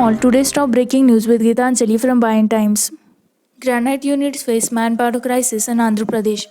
all, today's top breaking news with Geetanjali from Bayan Times. Granite units face manpower crisis in Andhra Pradesh.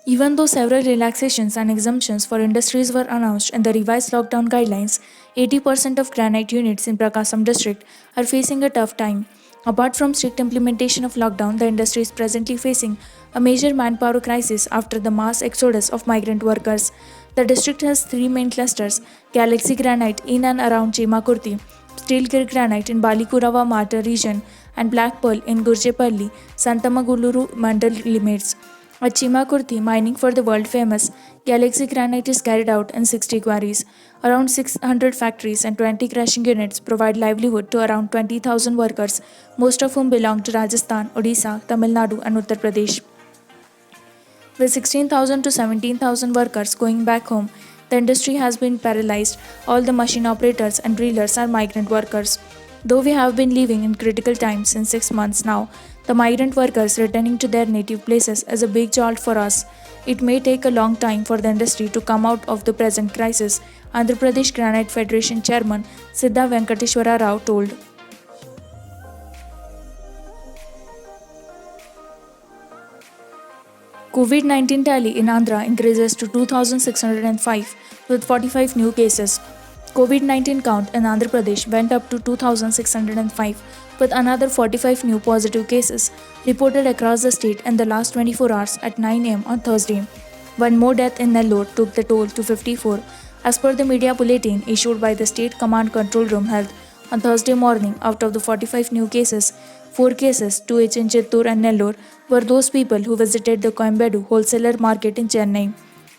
Even though several relaxations and exemptions for industries were announced in the revised lockdown guidelines, 80% of granite units in Prakasam district are facing a tough time. Apart from strict implementation of lockdown, the industry is presently facing a major manpower crisis after the mass exodus of migrant workers. The district has three main clusters: Galaxy Granite in and around Chemakurti, Steel Granite in Balikurava Mata region, and Black Pearl in Gurjepalli, Santamaguluru Mandal limits. At Chimakurthi, mining for the world famous Galaxy Granite is carried out in 60 quarries. Around 600 factories and 20 crushing units provide livelihood to around 20,000 workers, most of whom belong to Rajasthan, Odisha, Tamil Nadu, and Uttar Pradesh. With 16,000 to 17,000 workers going back home, the industry has been paralyzed. All the machine operators and drillers are migrant workers. Though we have been living in critical times since 6 months now, the migrant workers returning to their native places is a big jolt for us. It may take a long time for the industry to come out of the present crisis, Andhra Pradesh Granite Federation Chairman Siddha Venkateshwara Rao told. COVID-19 tally in Andhra increases to 2,605 with 45 new cases. COVID-19 count in Andhra Pradesh went up to 2,605 with another 45 new positive cases reported across the state in the last 24 hours at 9 am on Thursday. One more death in Nellore took the toll to 54, as per the media bulletin issued by the State Command Control Room Health on Thursday morning. Out of the 45 new cases, 4 cases, 2 each in Chittoor and Nellore, were those people who visited the Coimbatore wholesaler market in Chennai.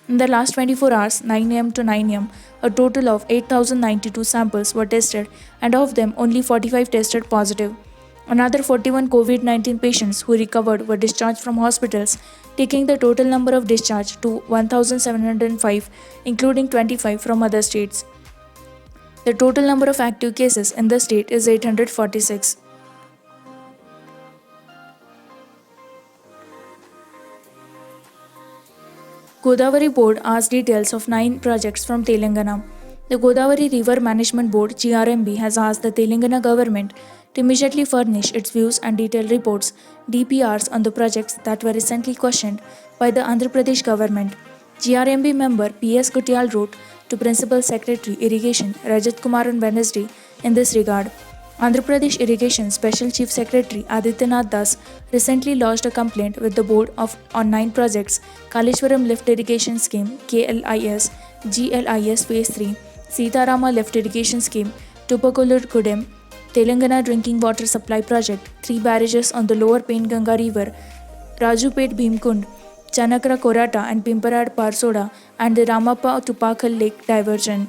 In the last 24 hours, 9 am to 9 am, a total of 8,092 samples were tested, and of them only 45 tested positive. Another 41 COVID-19 patients who recovered were discharged from hospitals, taking the total number of discharged to 1,705, including 25 from other states. The total number of active cases in the state is 846. Godavari Board asked details of 9 projects from Telangana. The Godavari River Management Board (GRMB) has asked the Telangana government to immediately furnish its views and detailed reports (DPRs) on the projects that were recently questioned by the Andhra Pradesh government. GRMB member P.S. Kutyal wrote to Principal Secretary Irrigation Rajat Kumar on Wednesday in this regard. Andhra Pradesh Irrigation Special Chief Secretary Adityanath Das recently lodged a complaint with the board on 9 projects: Kaleshwaram Lift Irrigation Scheme (KLIS), GLIS Phase 3, Sitarama Lift Irrigation Scheme, Tupakulur Kudem, Telangana Drinking Water Supply Project, 3 barrages on the lower Penganga River, Rajupet Bhimkund, Chanakra Korata and Pimparad Parsoda, and the Ramappa Tupakal Lake diversion.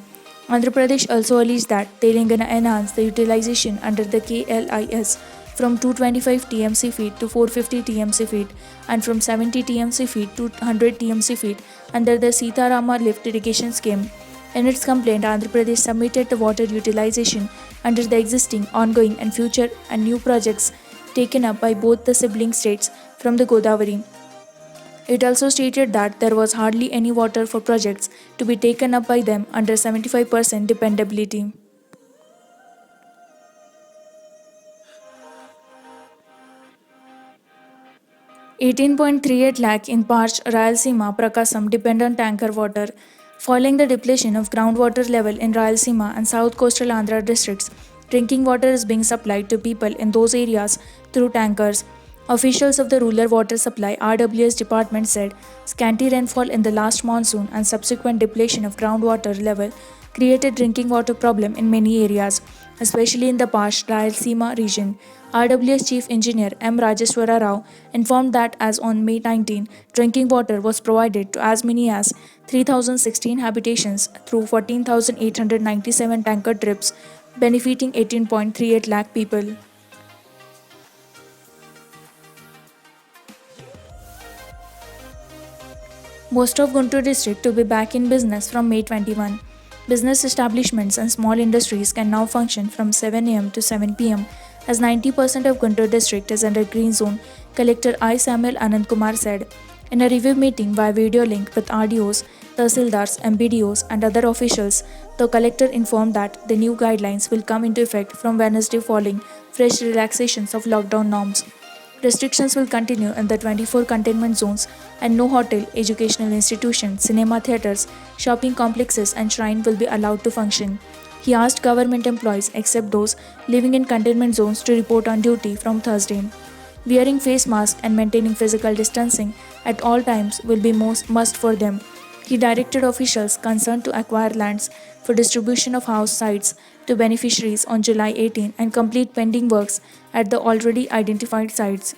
Andhra Pradesh also alleged that Telangana enhanced the utilization under the KLIS from 225 TMC feet to 450 TMC feet and from 70 TMC feet to 100 TMC feet under the Sitarama Lift Irrigation Scheme. In its complaint, Andhra Pradesh submitted the water utilization under the existing, ongoing and future and new projects taken up by both the sibling states from the Godavari. It also stated that there was hardly any water for projects to be taken up by them under 75% dependability. $18.38 lakh in parched Rayalaseema Prakasam depend on tanker water. Following the depletion of groundwater level in Rayalaseema and South Coastal Andhra districts, drinking water is being supplied to people in those areas through tankers. Officials of the Rural Water Supply (RWS) department said scanty rainfall in the last monsoon and subsequent depletion of groundwater level created drinking water problem in many areas, especially in the parched Rayalaseema region. RWS Chief Engineer M. Rajeswara Rao informed that as on May 19, drinking water was provided to as many as 3,016 habitations through 14,897 tanker trips, benefiting 18.38 lakh people. Most of Guntur district to be back in business from May 21. Business establishments and small industries can now function from 7 am to 7 pm as 90% of Guntur district is under green zone, Collector I. Samuel Anand Kumar said. In a review meeting via video link with RDOs, Tahsildars, MBDOs, and other officials, the collector informed that the new guidelines will come into effect from Wednesday following fresh relaxations of lockdown norms. Restrictions will continue in the 24 containment zones, and no hotel, educational institution, cinema theatres, shopping complexes, and shrine will be allowed to function. He asked government employees, except those living in containment zones, to report on duty from Thursday. Wearing face masks and maintaining physical distancing at all times will be must for them. He directed officials concerned to acquire lands for distribution of house sites to beneficiaries on July 18 and complete pending works at the already identified sites.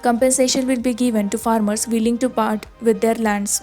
Compensation will be given to farmers willing to part with their lands.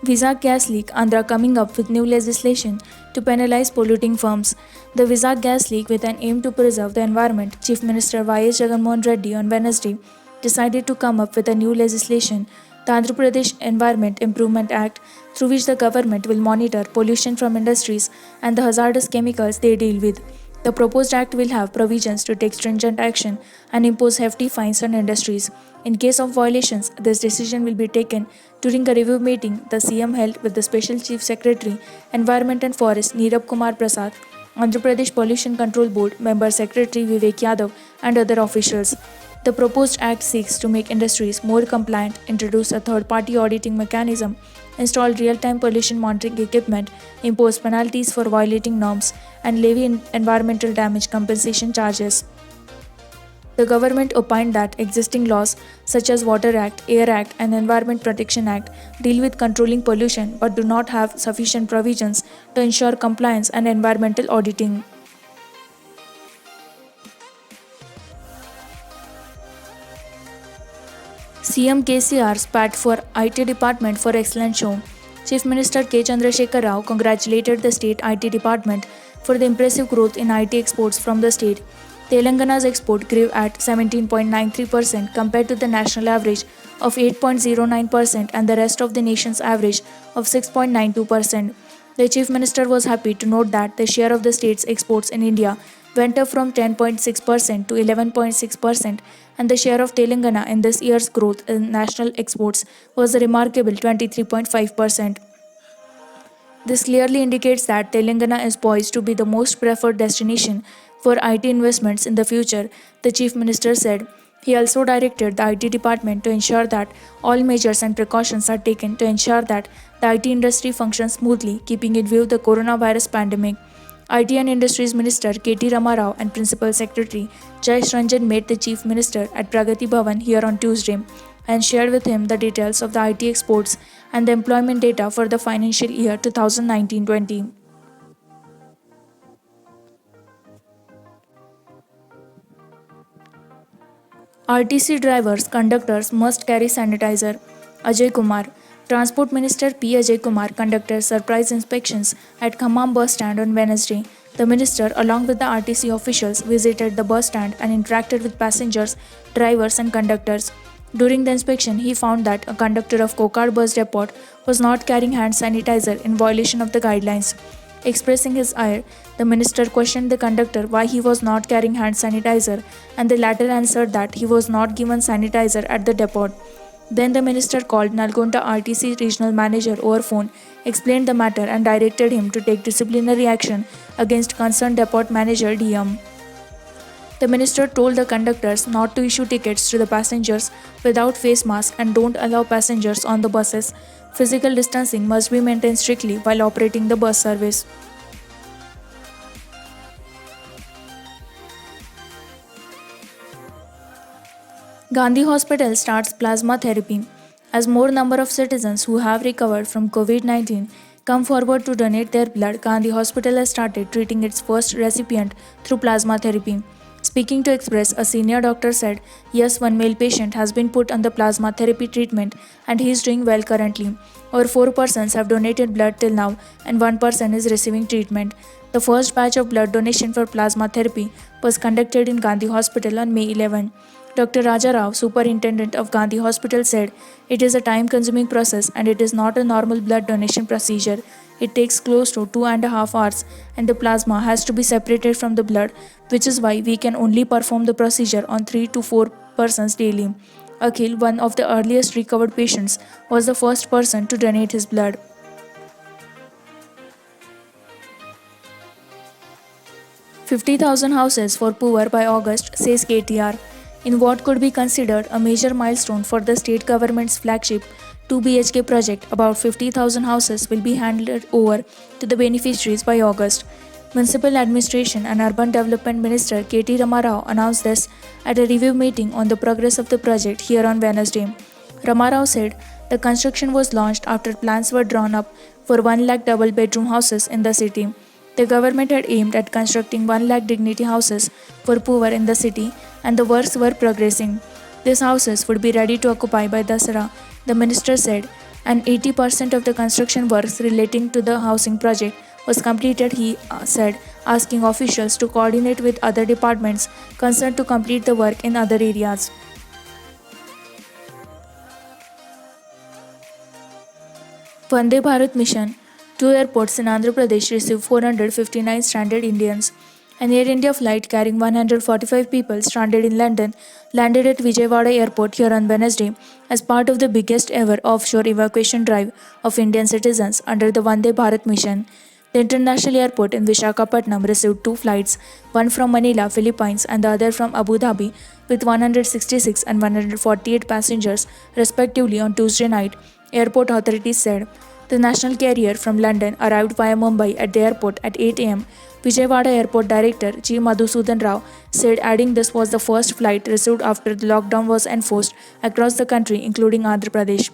Vizag gas leak, Andhra coming up with new legislation to penalize polluting firms. The Vizag gas leak, with an aim to preserve the environment, Chief Minister Y.S. Jaganmohan Reddy on Wednesday decided to come up with a new legislation, the Andhra Pradesh Environment Improvement Act, through which the government will monitor pollution from industries and the hazardous chemicals they deal with. The proposed act will have provisions to take stringent action and impose hefty fines on industries. In case of violations, this decision will be taken during a review meeting the CM held with the Special Chief Secretary, Environment and Forest Neerab Kumar Prasad, Andhra Pradesh Pollution Control Board Member Secretary Vivek Yadav, and other officials. The proposed act seeks to make industries more compliant, introduce a third-party auditing mechanism, install real-time pollution monitoring equipment, impose penalties for violating norms, and levy environmental damage compensation charges. The government opined that existing laws such as Water Act, Air Act, and Environment Protection Act deal with controlling pollution but do not have sufficient provisions to ensure compliance and environmental auditing. CM KCR spat for IT Department for excellent show. Chief Minister K. Chandrasekhar Rao congratulated the state IT department for the impressive growth in IT exports from the state. Telangana's export grew at 17.93% compared to the national average of 8.09% and the rest of the nation's average of 6.92%. The Chief Minister was happy to note that the share of the state's exports in India went up from 10.6% to 11.6%, and the share of Telangana in this year's growth in national exports was a remarkable 23.5%. This clearly indicates that Telangana is poised to be the most preferred destination for IT investments in the future, the Chief Minister said. He also directed the IT department to ensure that all measures and precautions are taken to ensure that the IT industry functions smoothly, keeping in view the coronavirus pandemic. IT and Industries Minister K.T. Rama Rao and Principal Secretary Jayesh Ranjan met the Chief Minister at Pragati Bhavan here on Tuesday and shared with him the details of the IT exports and the employment data for the financial year 2019-20. RTC drivers, conductors must carry sanitizer. Ajay Kumar. Transport Minister P. Ajay Kumar conducted surprise inspections at Khammam bus stand on Wednesday. The minister, along with the RTC officials, visited the bus stand and interacted with passengers, drivers, and conductors. During the inspection, he found that a conductor of Kokad bus depot was not carrying hand sanitizer in violation of the guidelines. Expressing his ire, the minister questioned the conductor why he was not carrying hand sanitizer, and the latter answered that he was not given sanitizer at the depot. Then the minister called Nalgonda RTC regional manager over phone, explained the matter, and directed him to take disciplinary action against concerned depot manager DM. The minister told the conductors not to issue tickets to the passengers without face masks and don't allow passengers on the buses. Physical distancing must be maintained strictly while operating the bus service. Gandhi Hospital starts plasma therapy. As more number of citizens who have recovered from COVID-19 come forward to donate their blood, Gandhi Hospital has started treating its first recipient through plasma therapy. Speaking to Express, a senior doctor said, "Yes, one male patient has been put on the plasma therapy treatment and he is doing well currently. Over 4 persons have donated blood till now and 1 person is receiving treatment." The first batch of blood donation for plasma therapy was conducted in Gandhi Hospital on May 11. Dr. Raja Rao, superintendent of Gandhi Hospital, said, "It is a time-consuming process and it is not a normal blood donation procedure. It takes close to 2.5 hours and the plasma has to be separated from the blood, which is why we can only perform the procedure on 3 to 4 persons daily. Akhil, one of the earliest recovered patients, was the first person to donate his blood. 50,000 houses for poor by August, says KTR. In what could be considered a major milestone for the state government's flagship 2 BHK project, about 50,000 houses will be handed over to the beneficiaries by August. Municipal Administration and Urban Development Minister KT Ramarao announced this at a review meeting on the progress of the project here on Wednesday. Ramarao said the construction was launched after plans were drawn up for 1 lakh double bedroom houses in the city. The government had aimed at constructing 1 lakh dignity houses for poor in the city, and the works were progressing. These houses would be ready to occupy by Dasara, the minister said, and 80% of the construction works relating to the housing project was completed, he said, asking officials to coordinate with other departments concerned to complete the work in other areas. Vande Bharat Mission. 2 airports in Andhra Pradesh received 459 stranded Indians. An Air India flight carrying 145 people stranded in London landed at Vijayawada Airport here on Wednesday as part of the biggest ever offshore evacuation drive of Indian citizens under the Vande Bharat mission. The international airport in Visakhapatnam received 2 flights, one from Manila, Philippines, and the other from Abu Dhabi, with 166 and 148 passengers, respectively, on Tuesday night, airport authorities said. The national carrier from London arrived via Mumbai at the airport at 8 am. Vijayawada Airport Director G. Madhusudan Rao said, adding this was the first flight received after the lockdown was enforced across the country, including Andhra Pradesh.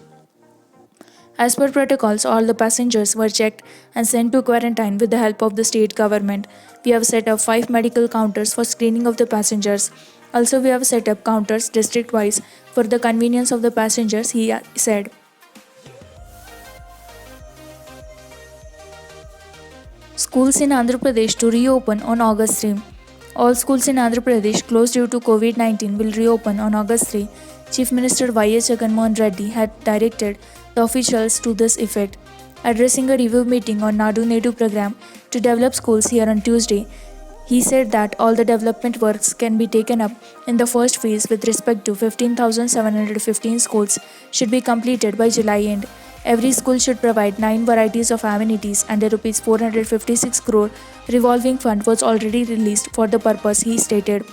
As per protocols, all the passengers were checked and sent to quarantine with the help of the state government. We have set up 5 medical counters for screening of the passengers. Also, we have set up counters district-wise for the convenience of the passengers, he said. Schools in Andhra Pradesh to reopen on August 3. All schools in Andhra Pradesh closed due to COVID-19 will reopen on August 3. Chief Minister Y.S. Jaganmohan Reddy had directed the officials to this effect. Addressing a review meeting on Nadu Nedu program to develop schools here on Tuesday, he said that all the development works can be taken up in the first phase with respect to 15,715 schools should be completed by July end. Every school should provide 9 varieties of amenities, and a Rs 456 crore revolving fund was already released for the purpose, he stated.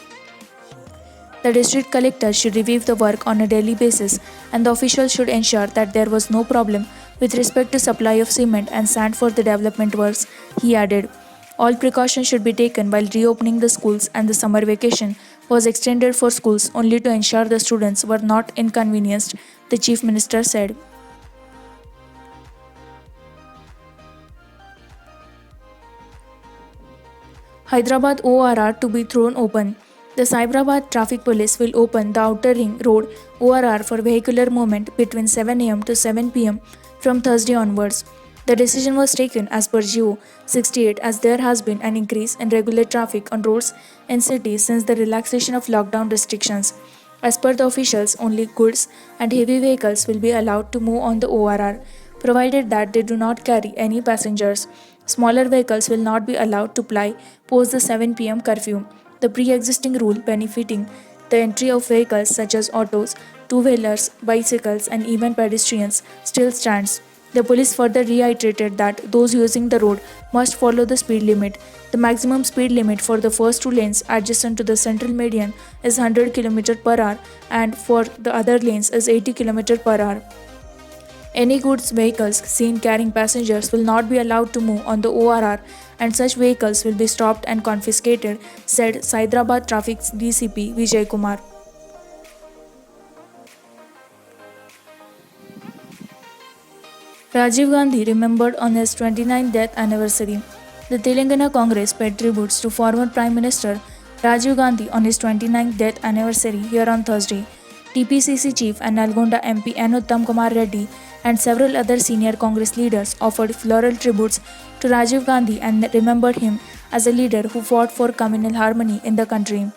The district collector should review the work on a daily basis, and the officials should ensure that there was no problem with respect to supply of cement and sand for the development works, he added. All precautions should be taken while reopening the schools, and the summer vacation was extended for schools only to ensure the students were not inconvenienced, the Chief Minister said. Hyderabad ORR to be thrown open. The Cyberabad Traffic Police will open the Outer Ring Road ORR for vehicular movement between 7 am to 7 pm from Thursday onwards. The decision was taken as per GO 68 as there has been an increase in regular traffic on roads in cities since the relaxation of lockdown restrictions. As per the officials, only goods and heavy vehicles will be allowed to move on the ORR, provided that they do not carry any passengers. Smaller vehicles will not be allowed to ply post the 7 pm curfew. The pre-existing rule benefiting the entry of vehicles such as autos, two-wheelers, bicycles, and even pedestrians still stands. The police further reiterated that those using the road must follow the speed limit. The maximum speed limit for the first 2 lanes adjacent to the central median is 100 km per hour, and for the other lanes is 80 km per hour. Any goods vehicles seen carrying passengers will not be allowed to move on the ORR, and such vehicles will be stopped and confiscated, said Hyderabad Traffic DCP Vijay Kumar. Rajiv Gandhi remembered on his 29th death anniversary. The Telangana Congress paid tributes to former Prime Minister Rajiv Gandhi on his 29th death anniversary here on Thursday. TPCC Chief and Nalgonda MP N. Uttam Kumar Reddy and several other senior Congress leaders offered floral tributes to Rajiv Gandhi and remembered him as a leader who fought for communal harmony in the country.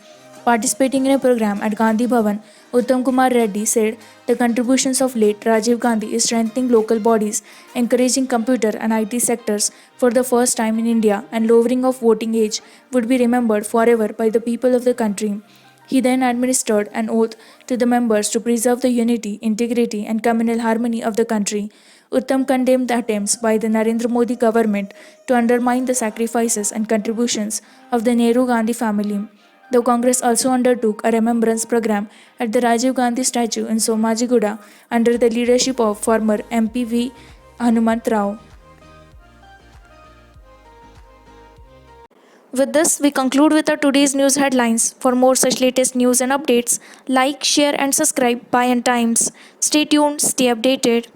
Participating in a program at Gandhi Bhavan, Uttam Kumar Reddy said the contributions of late Rajiv Gandhi is strengthening local bodies, encouraging computer and IT sectors for the first time in India, and lowering of voting age would be remembered forever by the people of the country. He then administered an oath to the members to preserve the unity, integrity, and communal harmony of the country. Uttam condemned the attempts by the Narendra Modi government to undermine the sacrifices and contributions of the Nehru Gandhi family. The Congress also undertook a remembrance program at the Rajiv Gandhi statue in Somajiguda under the leadership of former MP V. Hanumant Rao. With this, we conclude with our today's news headlines. For more such latest news and updates, like, share, and subscribe By and Times. Stay tuned, stay updated.